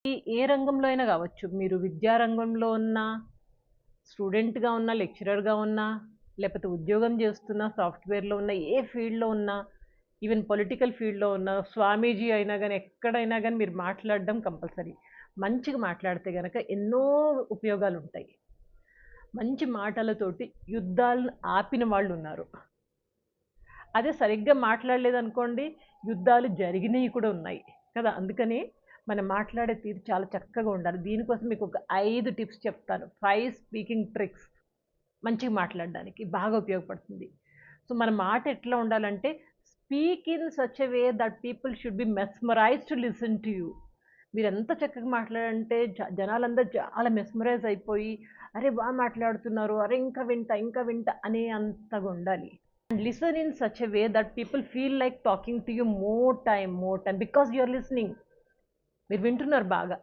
ఏ రంగంలో అయినా కావచ్చు. మీరు విద్యా రంగంలో ఉన్నా, స్టూడెంట్‌గా ఉన్నా, లెక్చరర్‌గా ఉన్నా, లేపోతే ఉద్యోగం చేస్తున్నా, సాఫ్ట్‌వేర్‌లో ఉన్నా, ఏ ఫీల్డ్‌లో ఉన్నా, ఈవెన్ పొలిటికల్ ఫీల్డ్‌లో ఉన్నా, స్వామీజీ అయినా గాని, ఎక్కడైనా గాని మీరు మాట్లాడడం కంపల్సరీ. మంచిగా మాట్లాడితే గనక ఎన్నో ఉపయోగాలుంటాయి. మంచి మాటలతోటి యుద్ధాలను ఆపిన వాళ్ళున్నారు. అదే సరిగ్గా మాట్లాడలేదనుకోండి, యుద్ధాలు జరిగినయి కూడా ఉన్నాయి. కదా! అందుకని మనం మాట్లాడే తీరు చాలా చక్కగా ఉండాలి. దీనికోసం మీకొక 5 టిప్స్ చెప్తాను. 5 స్పీకింగ్ ట్రిక్స్ మంచిగా మాట్లాడడానికి బాగా ఉపయోగపడుతుంది. సో, మన మాట ఎట్లా ఉండాలంటే, speak in such a way that people should be mesmerised to listen to you. మీరెంత చక్కగా మాట్లాడారంటే జనాలందరూ చాలా మెస్మరైజ్ అయిపోయి, అరే! మాట్లాడుతున్నారు. అరే! ఇంకా వింటా, ఇంకా వింటా అనే అంతగా ఉండాలి. And listen in such a way that people feel like talking to you more time, because you are listening. మీరు వింటున్నారు బాగా.